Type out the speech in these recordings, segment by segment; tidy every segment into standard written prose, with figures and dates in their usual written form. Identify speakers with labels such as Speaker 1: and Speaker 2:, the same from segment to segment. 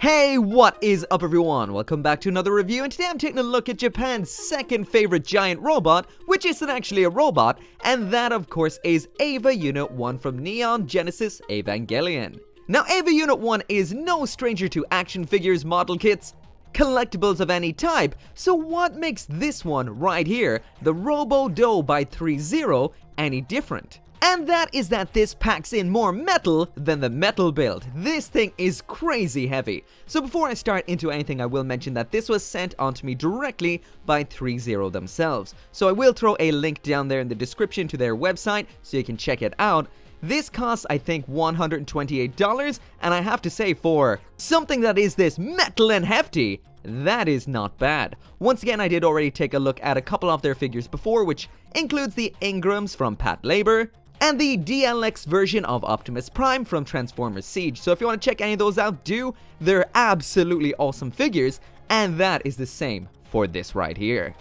Speaker 1: Hey, what is up everyone? Welcome back to another review, and today I'm taking a look at Japan's second favorite giant robot, which isn't actually a robot, and that of course is Eva Unit 1 from Neon Genesis Evangelion. Now Eva Unit 1 is no stranger to action figures, model kits, collectibles of any type, so what makes this one right here, the Robo-Dou by Threezero, any different? And that is that this packs in more metal than the metal build. This thing is crazy heavy. So before I start into anything, I will mention that this was sent onto me directly by Threezero themselves. So I will throw a link down there in the description to their website so you can check it out. This costs, I think, $128, and I have to say, for something that is this metal and hefty, that is not bad. Once again, I did already take a look at a couple of their figures before, which includes the Ingrams from Pat Labor, and the DLX version of Optimus Prime from Transformers Siege. So if you want to check any of those out, do. They're absolutely awesome figures, and that is the same for this right here.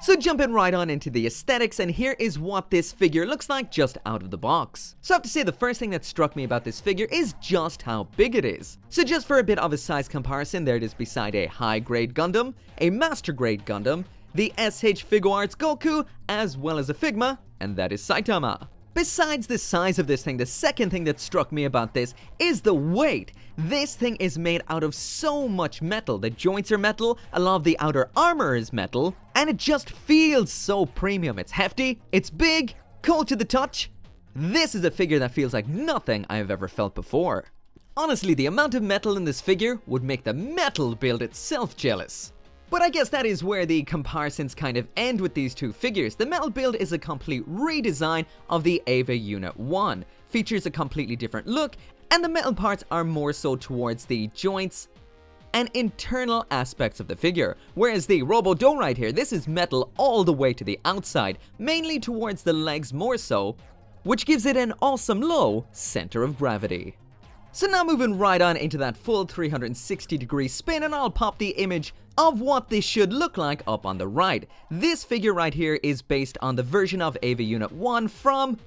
Speaker 1: So jumping right on into the aesthetics, and here is what this figure looks like just out of the box. So I have to say the first thing that struck me about this figure is just how big it is. So just for a bit of a size comparison, there it is beside a high-grade Gundam, a master-grade Gundam, the SH Figuarts Goku, as well as a Figma, and that is Saitama. Besides the size of this thing, the second thing that struck me about this is the weight. This thing is made out of so much metal. The joints are metal, a lot of the outer armor is metal, and it just feels so premium. It's hefty, it's big, cool to the touch. This is a figure that feels like nothing I've ever felt before. Honestly, the amount of metal in this figure would make the metal build itself jealous. But I guess that is where the comparisons kind of end with these two figures. The metal build is a complete redesign of the Eva Unit 1, features a completely different look, and the metal parts are more so towards the joints and internal aspects of the figure. Whereas the Robo-Dou right here, this is metal all the way to the outside, mainly towards the legs more so, which gives it an awesome low center of gravity. So now moving right on into that full 360-degree spin, and I'll pop the image of what this should look like up on the right. This figure right here is based on the version of Eva Unit 1 from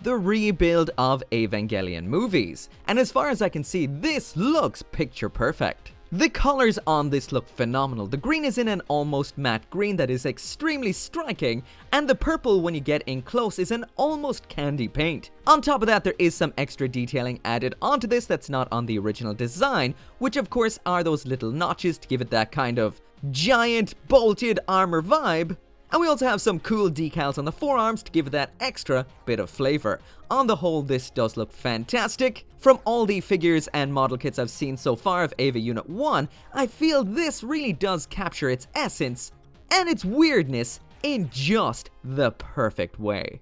Speaker 1: the rebuild of Evangelion movies. And as far as I can see, this looks picture perfect. The colors on this look phenomenal. The green is in an almost matte green that is extremely striking, and the purple when you get in close is an almost candy paint. On top of that, there is some extra detailing added onto this that's not on the original design, which of course are those little notches to give it that kind of giant bolted armor vibe. And we also have some cool decals on the forearms to give it that extra bit of flavor. On the whole, this does look fantastic. From all the figures and model kits I've seen so far of Eva Unit 1, I feel this really does capture its essence and its weirdness in just the perfect way.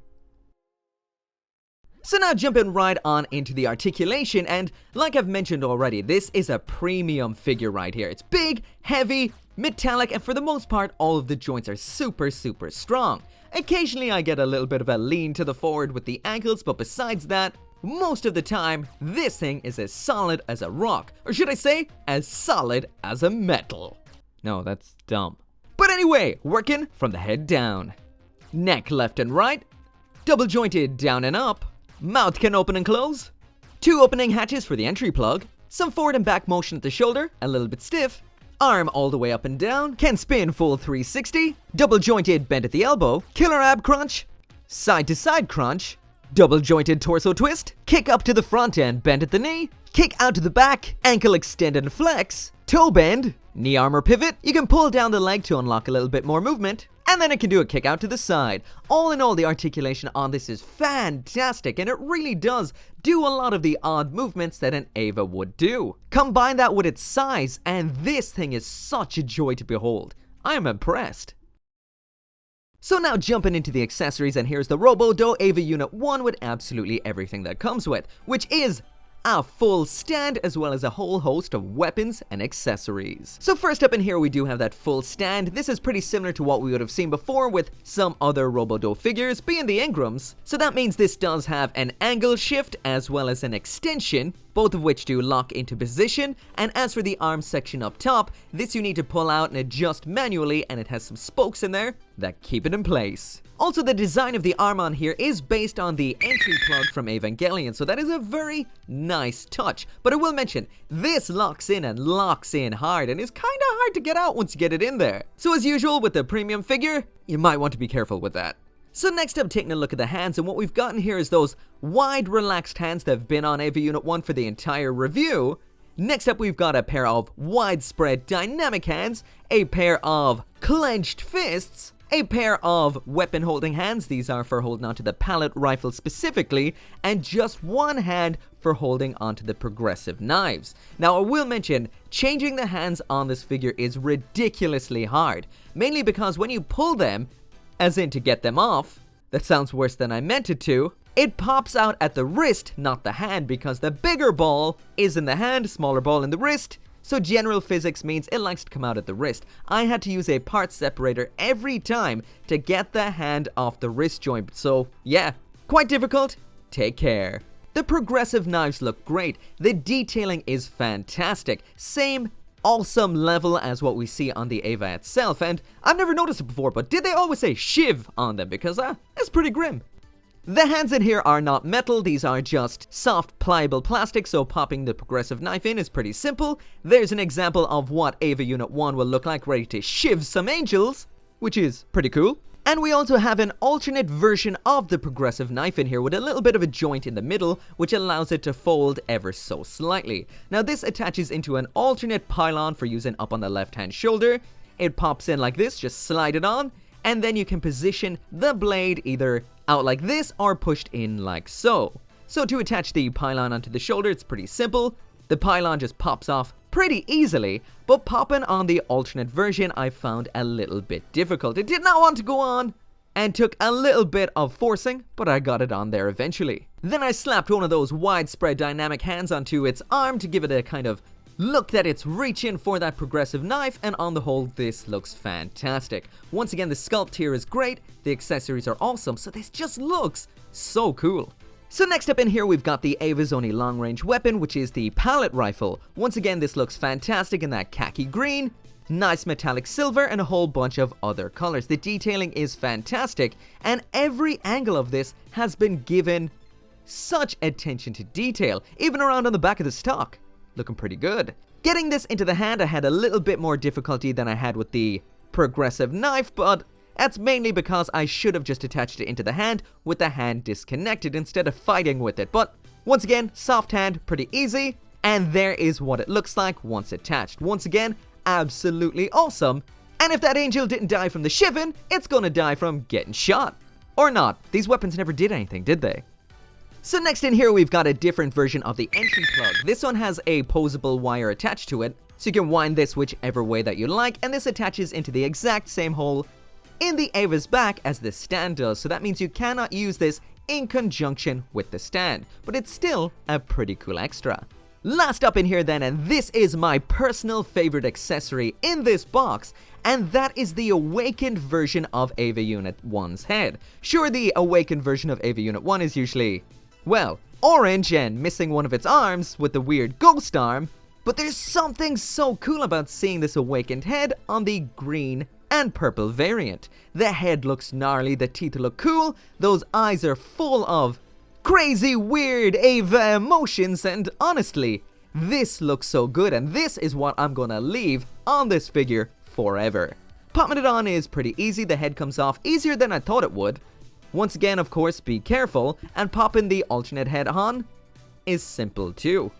Speaker 1: So now jumping right on into the articulation, and like I've mentioned already, this is a premium figure right here. It's big, heavy, metallic, and for the most part, all of the joints are super strong. Occasionally I get a little bit of a lean to the forward with the ankles, but besides that, most of the time, this thing is as solid as a rock, or should I say, as solid as a metal. No, that's dumb. But anyway, working from the head down. Neck left and right, double jointed down and up, mouth can open and close, 2 opening hatches for the entry plug, some forward and back motion at the shoulder, a little bit stiff, arm all the way up and down, can spin full 360, double jointed bend at the elbow, killer ab crunch, side to side crunch, double jointed torso twist, kick up to the front and bend at the knee, kick out to the back, ankle extend and flex, toe bend, knee armor pivot, you can pull down the leg to unlock a little bit more movement, and then it can do a kick out to the side. All in all, the articulation on this is fantastic, and it really does do a lot of the odd movements that an Eva would do. Combine that with its size, and this thing is such a joy to behold. I am impressed. So now jumping into the accessories, and here's the Robo-Dou Eva Unit 1 with absolutely everything that comes with, which is a full stand, as well as a whole host of weapons and accessories. So first up in here we do have that full stand. This is pretty similar to what we would have seen before with some other Robo-Dou figures, being the Ingrams. So that means this does have an angle shift as well as an extension, both of which do lock into position. And as for the arm section up top, this you need to pull out and adjust manually, and it has some spokes in there that keep it in place. Also, the design of the arm on here is based on the entry plug from Evangelion, so that is a very nice touch. But I will mention, this locks in and locks in hard, and is kinda hard to get out once you get it in there. So as usual with the premium figure, you might want to be careful with that. So next up, taking a look at the hands, and what we've gotten here is those wide, relaxed hands that have been on Eva Unit 1 for the entire review. Next up, we've got a pair of widespread dynamic hands, a pair of clenched fists, a pair of weapon-holding hands. These are for holding onto the pallet rifle specifically, and just one hand for holding onto the progressive knives. Now, I will mention, changing the hands on this figure is ridiculously hard, mainly because when you pull them, as in to get them off, that sounds worse than I meant it to, it pops out at the wrist, not the hand, because the bigger ball is in the hand, smaller ball in the wrist. So general physics means it likes to come out at the wrist. I had to use a part separator every time to get the hand off the wrist joint. So yeah, quite difficult. Take care. The progressive knives look great. The detailing is fantastic. Same awesome level as what we see on the Eva itself. And I've never noticed it before, but did they always say shiv on them? Because that's pretty grim. The hands in here are not metal, these are just soft, pliable plastic, so popping the progressive knife in is pretty simple. There's an example of what Eva Unit 1 will look like ready to shiv some angels, which is pretty cool. And we also have an alternate version of the progressive knife in here with a little bit of a joint in the middle, which allows it to fold ever so slightly. Now this attaches into an alternate pylon for using up on the left-hand shoulder. It pops in like this, just slide it on, and then you can position the blade either out like this or pushed in like so. So to attach the pylon onto the shoulder, it's pretty simple. The pylon just pops off pretty easily, but popping on the alternate version I found a little bit difficult. It did not want to go on and took a little bit of forcing, but I got it on there eventually. Then I slapped one of those widespread dynamic hands onto its arm to give it a kind of look that it's reaching for that progressive knife, and on the whole, this looks fantastic. Once again, the sculpt here is great, the accessories are awesome, so this just looks so cool. So next up in here, we've got the Eva's only long-range weapon, which is the pallet rifle. Once again, this looks fantastic in that khaki green, nice metallic silver, and a whole bunch of other colors. The detailing is fantastic, and every angle of this has been given such attention to detail, even around on the back of the stock. Looking pretty good. Getting this into the hand, I had a little bit more difficulty than I had with the progressive knife, but that's mainly because I should have just attached it into the hand with the hand disconnected instead of fighting with it. But once again, soft hand, pretty easy, and there is what it looks like once attached. Once again, absolutely awesome. And if that angel didn't die from the shivin, it's gonna die from getting shot. Or not. These weapons never did anything, did they? So next in here, we've got a different version of the entry plug. This one has a posable wire attached to it, so you can wind this whichever way that you like, and this attaches into the exact same hole in the Eva's back as the stand does, so that means you cannot use this in conjunction with the stand, but it's still a pretty cool extra. Last up in here then, and this is my personal favorite accessory in this box, and that is the awakened version of Eva Unit 1's head. Sure, the awakened version of Eva Unit 1 is usually, well, orange and missing one of its arms with the weird ghost arm, but there's something so cool about seeing this awakened head on the green and purple variant. The head looks gnarly, the teeth look cool, those eyes are full of crazy, weird Eva emotions, and honestly, this looks so good, and this is what I'm gonna leave on this figure forever. Popping it on is pretty easy, the head comes off easier than I thought it would. Once again, of course, be careful, and popping the alternate head on is simple too.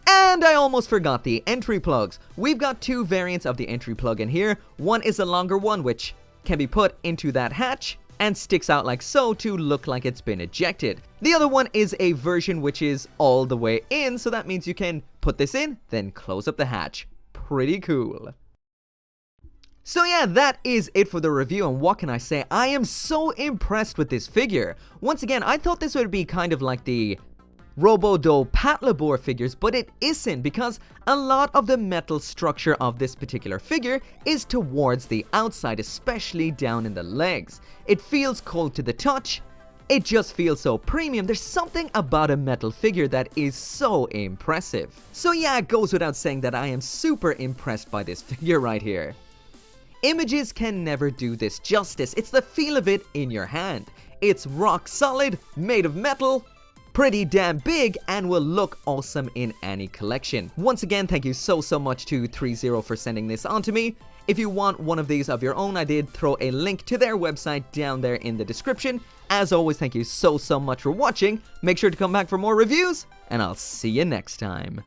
Speaker 1: And I almost forgot the entry plugs. We've got two variants of the entry plug in here. One is a longer one, which can be put into that hatch and sticks out like so to look like it's been ejected. The other one is a version which is all the way in, so that means you can put this in, then close up the hatch. Pretty cool. So yeah, that is it for the review, and what can I say? I am so impressed with this figure. Once again, I thought this would be kind of like the Robo-Dou Patlabor figures, but it isn't because a lot of the metal structure of this particular figure is towards the outside, especially down in the legs. It feels cold to the touch. It just feels so premium. There's something about a metal figure that is so impressive. So yeah, it goes without saying that I am super impressed by this figure right here. Images can never do this justice. It's the feel of it in your hand. It's rock solid, made of metal, pretty damn big, and will look awesome in any collection. Once again, thank you so much to Threezero for sending this on to me. If you want one of these of your own, I did throw a link to their website down there in the description. As always, thank you so much for watching. Make sure to come back for more reviews, and I'll see you next time.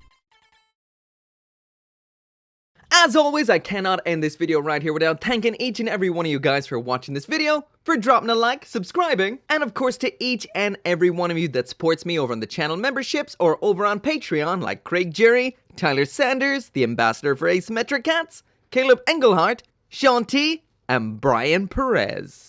Speaker 1: As always, I cannot end this video right here without thanking each and every one of you guys for watching this video, for dropping a like, subscribing, and of course to each and every one of you that supports me over on the channel memberships or over on Patreon, like Craig Jerry, Tyler Sanders, the Ambassador for Asymmetric Cats, Caleb Engelhart, Sean T, and Brian Perez.